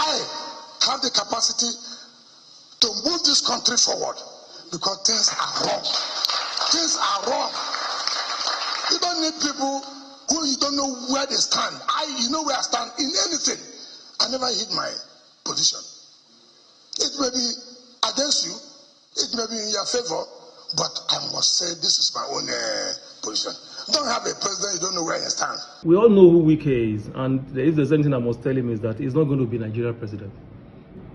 I have the capacity to move this country forward because things are wrong. Things are wrong. You don't need people who you don't know where they stand. You know where I stand in anything. I never hid my position. It may be against you, it may be in your favor, but I must say this is my own position. Don't have a president, you don't know where he stands. We all know who Wike is, and if there's anything I must tell him is that he's not going to be Nigerian president.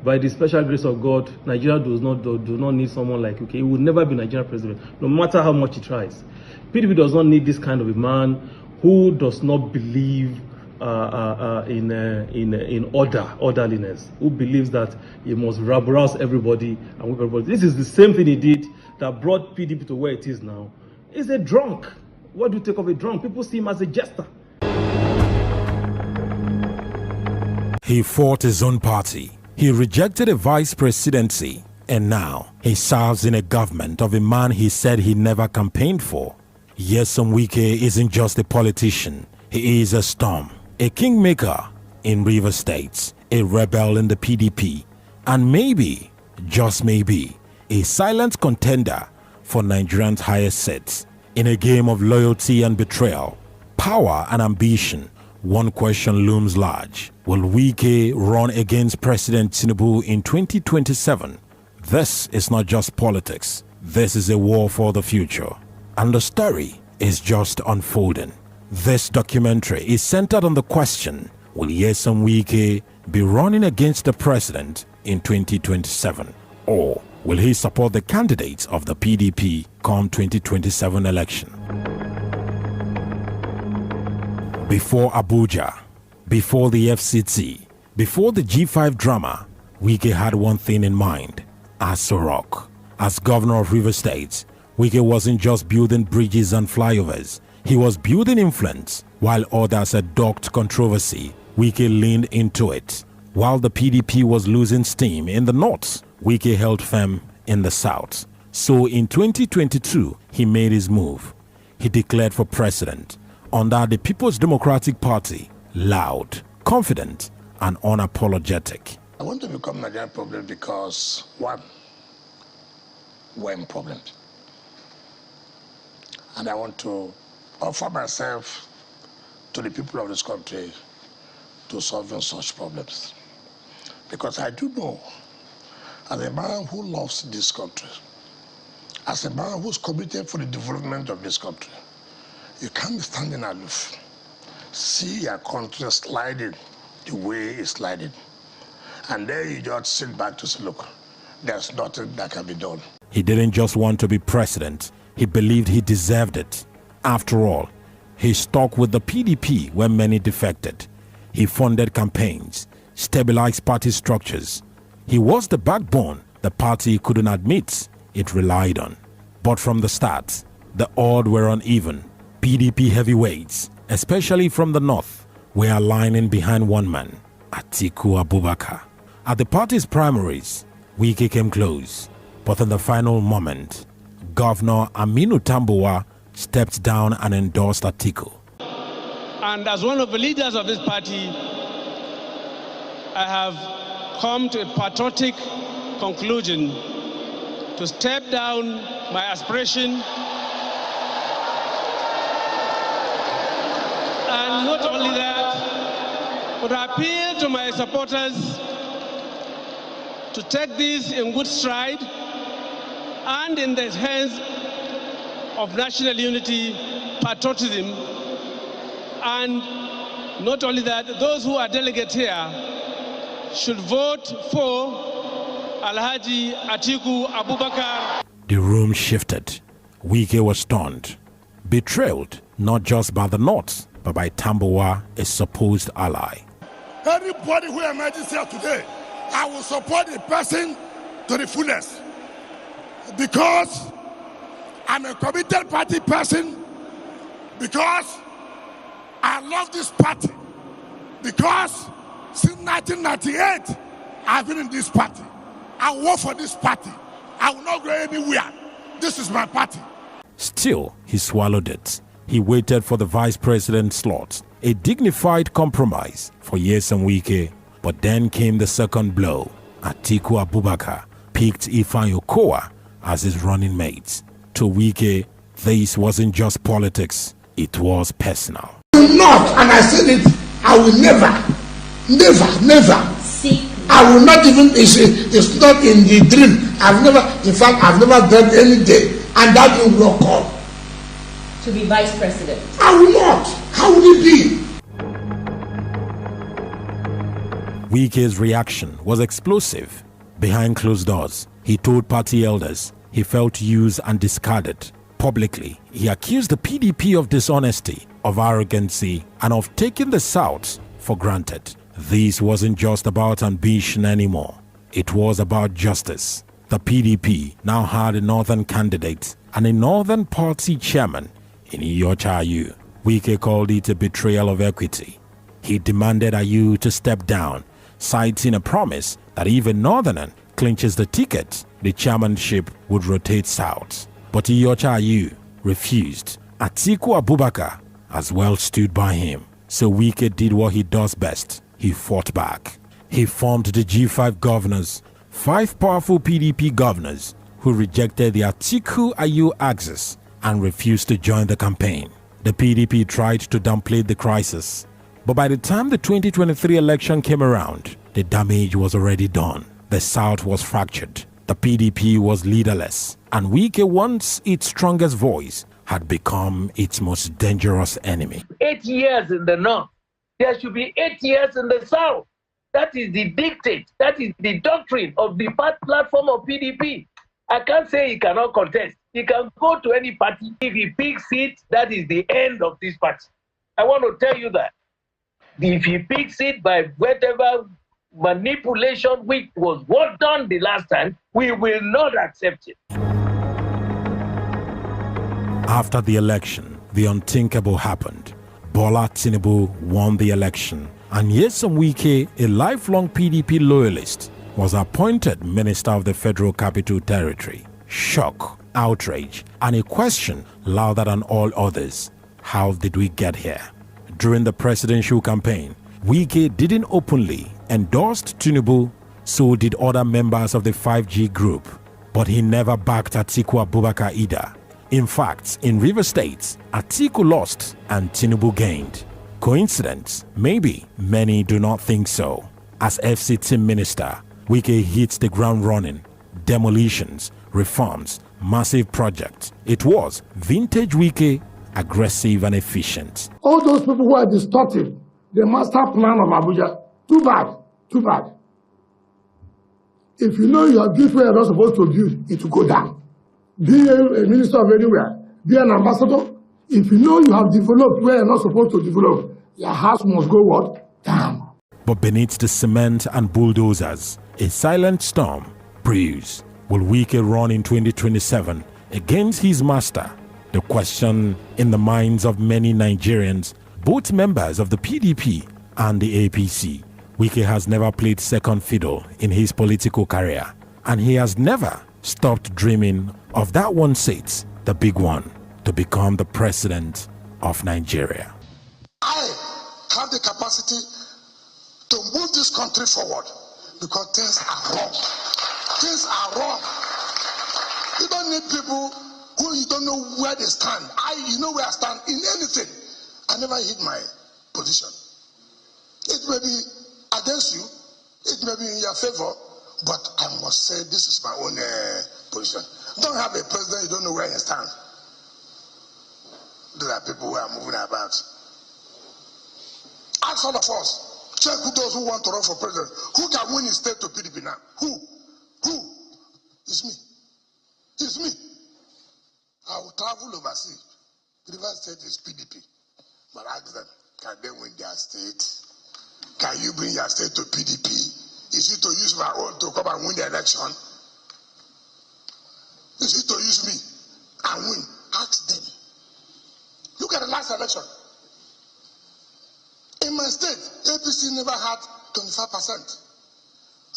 By the special grace of God, Nigeria do not need someone like Wike. He will never be Nigerian president, no matter how much he tries. PDP does not need this kind of a man who does not believe in orderliness, who believes that he must rabble-rouse everybody and whip everybody. This is the same thing he did that brought PDP to where it is now. He's a drunk. What do you take of a drunk? People see him as a jester. He fought his own party. He rejected a vice presidency. And now he serves in a government of a man he said he never campaigned for. Nyesom Wike isn't just a politician. He is a storm, a kingmaker in River States, a rebel in the PDP, and maybe, just maybe, a silent contender for Nigerians' highest seats. In a game of loyalty and betrayal, power and ambition, one question looms large. Will Wike run against President Tinubu in 2027? This is not just politics. This is a war for the future. And the story is just unfolding. This documentary is centered on the question, will Nyesom Wike be running against the president in 2027? Or will he support the candidates of the PDP come 2027 election? Before Abuja, before the FCT, before the G5 drama, Wike had one thing in mind: Aso Rock. As governor of River State, Wike wasn't just building bridges and flyovers. He was building influence. While others had docked controversy, Wike leaned into it. While the PDP was losing steam in the north, Wike held firm in the south. So in 2022, he made his move. He declared for president under the People's Democratic Party, loud, confident, and unapologetic. I want to become Nigerian president because, one, we're in problems. And I want to offer myself to the people of this country to solve such problems. Because I do know, as a man who loves this country, as a man who's committed for the development of this country, you can't be standing aloof. See your country sliding the way it's sliding. And then you just sit back to say, look, there's nothing that can be done. He didn't just want to be president. He believed he deserved it. After all, he stuck with the PDP when many defected. He funded campaigns, stabilized party structures. He was the backbone the party couldn't admit it relied on. But from the start, the odds were uneven. PDP heavyweights, especially from the north, were aligning behind one man, Atiku Abubakar. At the party's primaries, Wike came close, but in the final moment, Governor Aminu Tambuwa stepped down and endorsed Atiku. And as one of the leaders of this party, I have come to a patriotic conclusion to step down my aspiration. And not only that, but I appeal to my supporters to take this in good stride and in the hands of national unity, patriotism, and not only that, those who are delegates here should vote for Alhaji Atiku Abubakar. The room shifted. Wike was stunned, betrayed not just by the North, but by Tambuwa, a supposed ally. Anybody who emerges here today, I will support the person to the fullest. Because I'm a committed party person, because I love this party, because since 1998, I've been in this party. I work for this party. I will not go anywhere. This is my party. Still, he swallowed it. He waited for the vice president slot, a dignified compromise for Nyesom Wike, But then came the second blow. Atiku Abubakar picked Ifeanyi Okowa as his running mate. To Wike, this wasn't just politics, it was personal. I will not, and I said it, I will never seek. I will not even, it's not in the dream. I've never done any day, and that will not come. To be vice president? I will not. How will it be? Wike's reaction was explosive. Behind closed doors, he told party elders he felt used and discarded. Publicly, he accused the PDP of dishonesty, of arrogancy, and of taking the South for granted. This wasn't just about ambition anymore. It was about justice. The PDP now had a northern candidate and a northern party chairman in Ayu. Wike called it a betrayal of equity. He demanded Ayu to step down, citing a promise that if a northerner clinches the ticket, the chairmanship would rotate south. But Ayu refused. Atiku Abubakar as well stood by him. So Wike did what he does best. He fought back. He formed the G5 governors, 5 powerful PDP governors who rejected the Atiku-Ayu axis and refused to join the campaign. The PDP tried to downplay the crisis, but by the time the 2023 election came around, the damage was already done. The South was fractured. The PDP was leaderless, and Wike, once its strongest voice, had become its most dangerous enemy. 8 years in the North. There should be 8 years in the South. That is the dictate. That is the doctrine of the platform of PDP. I can't say he cannot contest. He can go to any party. If he picks it, that is the end of this party. I want to tell you that. If he picks it by whatever manipulation which was what done the last time, we will not accept it. After the election, the unthinkable happened. Bola Tinubu won the election, and Nyesom Wike, a lifelong PDP loyalist, was appointed Minister of the Federal Capital Territory. Shock, outrage, and a question louder than all others: how did we get here? During the presidential campaign, Wike didn't openly endorse Tinubu, so did other members of the 5G group. But he never backed Atiku Abubakar either. In fact, in River State, Atiku lost and Tinubu gained. Coincidence? Maybe. Many do not think so. As FC team minister, Wike hits the ground running. Demolitions, reforms, massive projects. It was vintage Wike, aggressive and efficient. All those people who are distorting the master plan of Abuja, too bad. If you know you have built where you're not supposed to build, it will go down. Be a minister of anywhere, be an ambassador. If you know you have developed where you're not supposed to develop, your house must go what? Down. But beneath the cement and bulldozers, a silent storm brews. Will Wike run in 2027 against his master? The question in the minds of many Nigerians, both members of the PDP and the APC. Wike has never played second fiddle in his political career, and he has never stopped dreaming of that one seat, the big one, to become the president of Nigeria. I have the capacity to move this country forward because things are wrong. Things are wrong. You don't need people who you don't know where they stand. You know where I stand in anything. I never hid my position. It may be against you, it may be in your favor, but I must say this is my own position. Don't have a president you don't know where he stands. There are people who are moving about. Ask all of us. Check who those who want to run for president. Who can win his state to PDP now? Who? It's me. It's me. I will travel overseas. River State is PDP. But ask them, can they win their state? Can you bring your state to PDP? Is it to use my own to come and win the election? Is it to use me and win? Ask them. Look at the last election. In my state, APC never had 25%.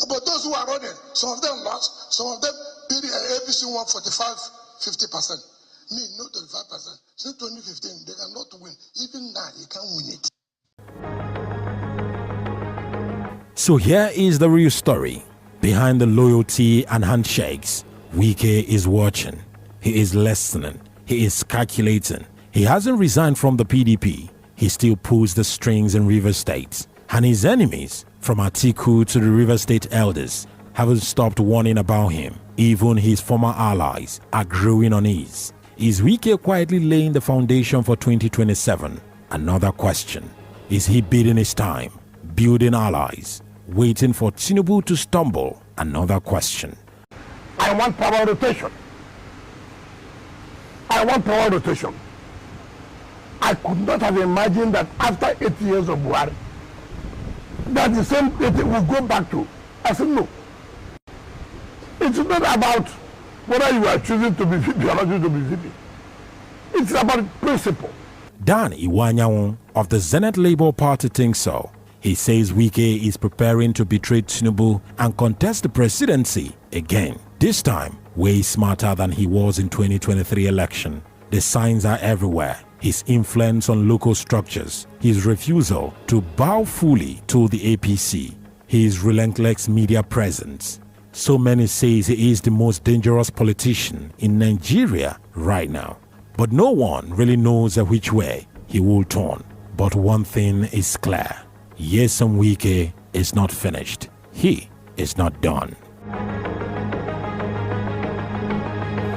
But those who are running, some of them lost, some of them APC won 45, 50%. Me, not 25%. Since 2015, they cannot win. Even now, you can't win it. So here is the real story. Behind the loyalty and handshakes, Wike is watching. He is listening. He is calculating. He hasn't resigned from the PDP. He still pulls the strings in River State. And his enemies, from Atiku to the River State elders, haven't stopped warning about him. Even his former allies are growing on ease. Is Wike quietly laying the foundation for 2027? Another question. Is he biding his time, building allies, waiting for Tinubu to stumble? Another question. I want power rotation. I want power rotation. I could not have imagined that after 8 years of Buhari, that the same thing will go back to. I said, no. It's not about whether you are choosing to be VP or not choosing to be VP. It's about principle. Dan Iwanyaun of the Zenith Labour Party thinks so. He says Wike is preparing to betray Tinubu and contest the presidency again. This time, way smarter than he was in 2023 election. The signs are everywhere. His influence on local structures, his refusal to bow fully to the APC, his relentless media presence. So many say he is the most dangerous politician in Nigeria right now. But no one really knows which way he will turn. But one thing is clear. Nyesom Wike is not finished. He is not done.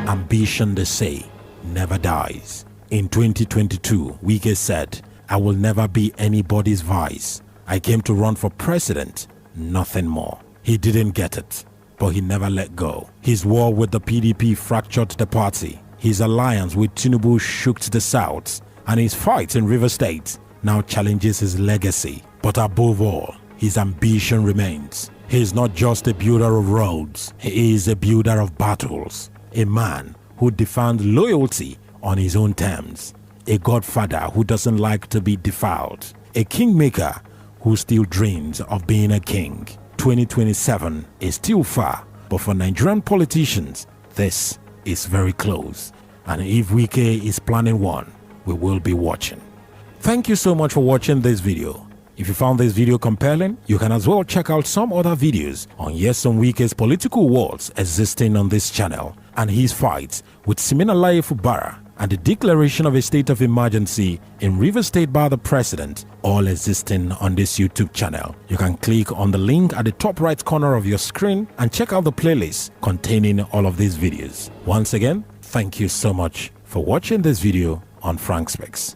Ambition, they say, never dies. In 2022, Wike said, "I will never be anybody's vice. I came to run for president, nothing more." He didn't get it, but he never let go. His war with the PDP fractured the party. His alliance with Tinubu shook the South, and his fight in River State now challenges his legacy. But above all, his ambition remains. He is not just a builder of roads, he is a builder of battles. A man who defends loyalty on his own terms. A godfather who doesn't like to be defiled. A kingmaker who still dreams of being a king. 2027 is still far, but for Nigerian politicians, this is very close. And if Wike is planning one, we will be watching. Thank you so much for watching this video. If you found this video compelling, you can as well check out some other videos on Nyesom Wike's political wars existing on this channel and his fights with Siminalayi Fubara and the declaration of a state of emergency in River State by the president, all existing on this YouTube channel. You can click on the link at the top right corner of your screen and check out the playlist containing all of these videos. Once again, thank you so much for watching this video on Frank Speaks.